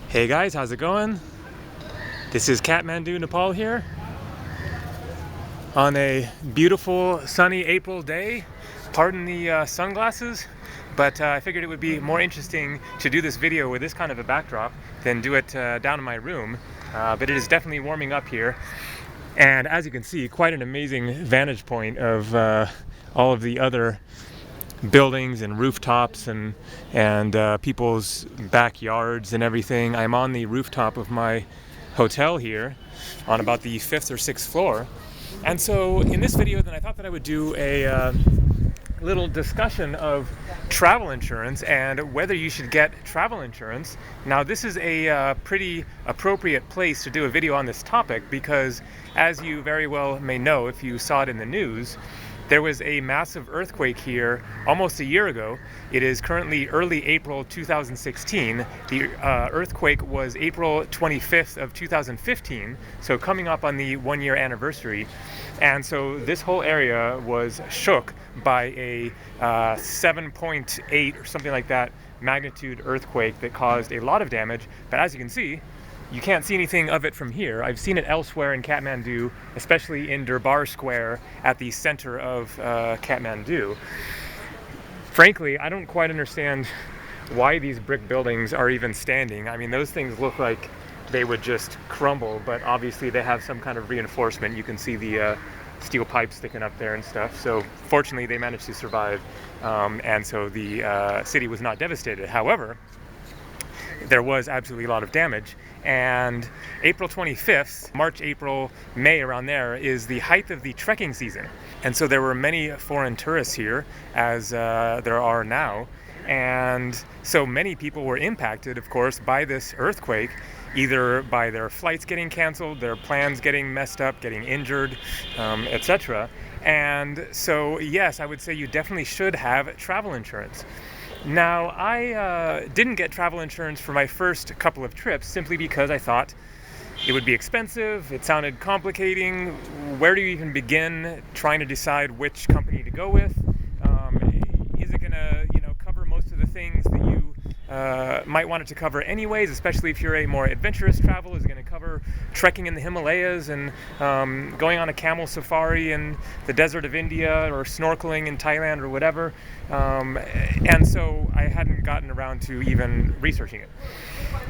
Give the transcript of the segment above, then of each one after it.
Hey guys, how's it going? This is Kathmandu, Nepal here on a beautiful sunny April day. Pardon the sunglasses, but I figured it would be more interesting to do this video with this kind of a backdrop than do it down in my room. But it is definitely warming up here. And as you can see, quite an amazing vantage point of all of the other buildings and rooftops and people's backyards and everything. I'm on the rooftop of my hotel here on about the 5th or 6th floor. And so in this video then I thought that I would do a little discussion of travel insurance and whether you should get travel insurance. Now this is a pretty appropriate place to do a video on this topic because, as you very well may know if you saw it in the news, there was a massive earthquake here almost a year ago. It is currently early April 2016. The earthquake was April 25th of 2015, so coming up on the 1-year anniversary. And so this whole area was shook by a 7.8 or something like that magnitude earthquake that caused a lot of damage. But as you can see, you can't see anything of it from here. I've seen it elsewhere in Kathmandu, especially in Durbar Square at the center of Kathmandu. Frankly, I don't quite understand why these brick buildings are even standing. I mean, those things look like they would just crumble, but obviously they have some kind of reinforcement. You can see the steel pipes sticking up there and stuff. So fortunately, they managed to survive, and so the city was not devastated. However, there was absolutely a lot of damage. And April 25th, March, April, May, around there, is the height of the trekking season. And so there were many foreign tourists here, as there are now. And so many people were impacted, of course, by this earthquake, either by their flights getting canceled, their plans getting messed up, getting injured, etc. And so, yes, I would say you definitely should have travel insurance. Now, I didn't get travel insurance for my first couple of trips simply because I thought it would be expensive, it sounded complicating. Where do you even begin trying to decide which company to go with? Is it going to, cover most of the things that you might want it to cover anyways, especially if you're a more adventurous traveler? Is it going to cover trekking in the Himalayas and going on a camel safari in the desert of India, or snorkeling in Thailand or whatever? And so I hadn't gotten around to even researching it.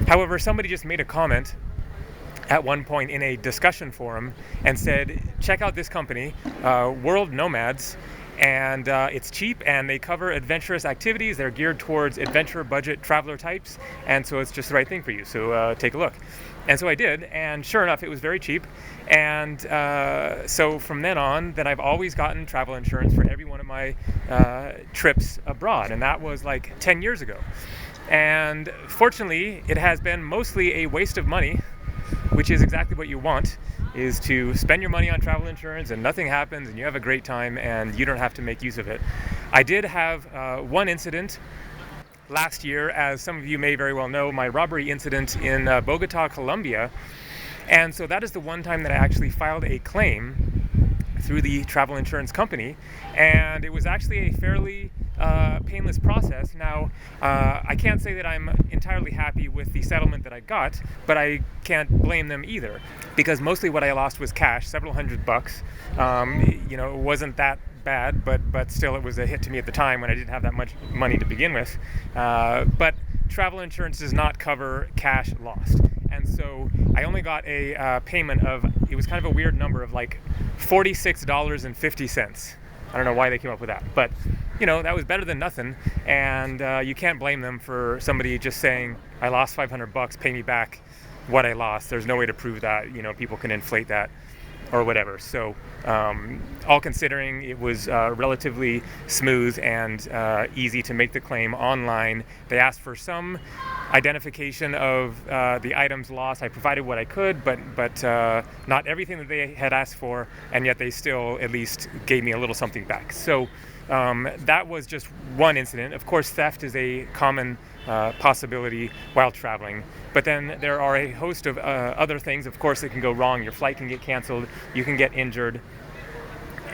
However, somebody just made a comment at one point in a discussion forum and said, check out this company, World Nomads, and it's cheap and they cover adventurous activities. They're geared towards adventure budget traveler types, and so it's just the right thing for you. So take a look. And so I did, and sure enough, it was very cheap. And so from then on, I've always gotten travel insurance for every one of my trips abroad, and that was like 10 years ago. And fortunately, it has been mostly a waste of money, which is exactly what you want, is to spend your money on travel insurance and nothing happens and you have a great time and you don't have to make use of it. I did have one incident last year, as some of you may very well know, my robbery incident in Bogota, Colombia. And so that is the one time that I actually filed a claim through the travel insurance company, and it was actually a fairly painless process. Now, I can't say that I'm entirely happy with the settlement that I got, but I can't blame them either, because mostly what I lost was cash, several $100. It wasn't that bad, but still it was a hit to me at the time when I didn't have that much money to begin with. But travel insurance does not cover cash lost. And so I only got a payment of, it was kind of a weird number of like $46.50. I don't know why they came up with that, but that was better than nothing. And you can't blame them for somebody just saying, I lost $500, pay me back what I lost. There's no way to prove that. People can inflate that or whatever. So all considering, it was relatively smooth and easy to make the claim online. They asked for some identification of the items lost. I provided what I could, but not everything that they had asked for, and yet they still at least gave me a little something back. So that was just one incident. Of course, theft is a common possibility while traveling, but then there are a host of other things, of course, that can go wrong. Your flight can get canceled, you can get injured,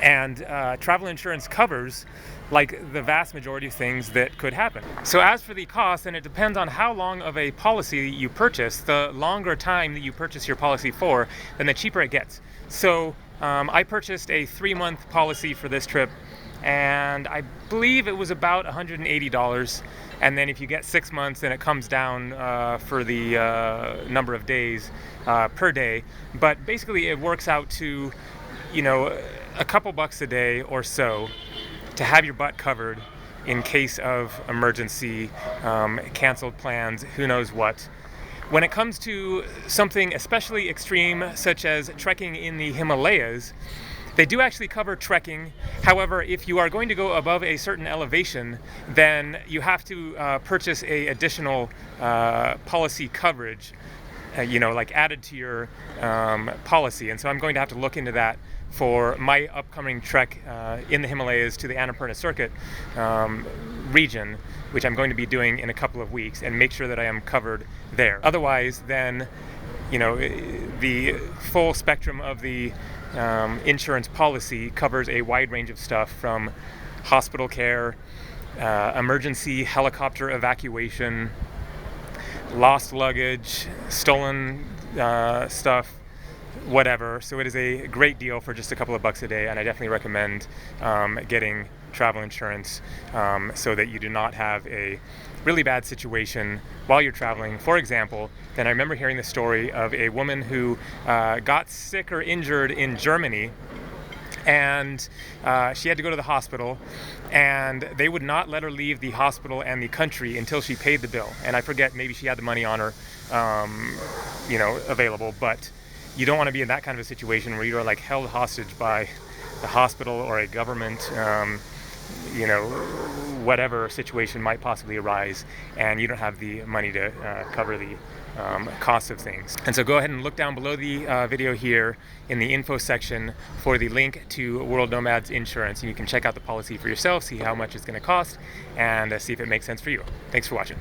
And travel insurance covers like the vast majority of things that could happen. So as for the cost, and it depends on how long of a policy you purchase. The longer time that you purchase your policy for, then the cheaper it gets. So I purchased a 3-month policy for this trip, and I believe it was about $180. And then if you get 6 months, then it comes down for the number of days per day. But basically it works out to, you know, a couple bucks a day or so to have your butt covered in case of emergency, canceled plans, who knows what. When it comes to something especially extreme, such as trekking in the Himalayas, they do actually cover trekking. However, if you are going to go above a certain elevation, then you have to purchase a additional policy coverage, you know, like added to your policy. And so I'm going to have to look into that for my upcoming trek in the Himalayas to the Annapurna Circuit region, which I'm going to be doing in a couple of weeks, and make sure that I am covered there. Otherwise, then, you know, the full spectrum of the insurance policy covers a wide range of stuff from hospital care, emergency helicopter evacuation, lost luggage, stolen stuff, whatever. So it is a great deal for just a couple of bucks a day, and I definitely recommend getting travel insurance so that you do not have a really bad situation while you're traveling. For example, then I remember hearing the story of a woman who got sick or injured in Germany, and she had to go to the hospital, and they would not let her leave the hospital and the country until she paid the bill. And I forget, maybe she had the money on her, you know, available, but you don't want to be in that kind of a situation where you are like held hostage by the hospital or a government, you know, whatever situation might possibly arise, and you don't have the money to cover the cost of things. And so go ahead and look down below the video here in the info section for the link to World Nomads Insurance, and you can check out the policy for yourself, see how much it's going to cost, and see if it makes sense for you. Thanks for watching.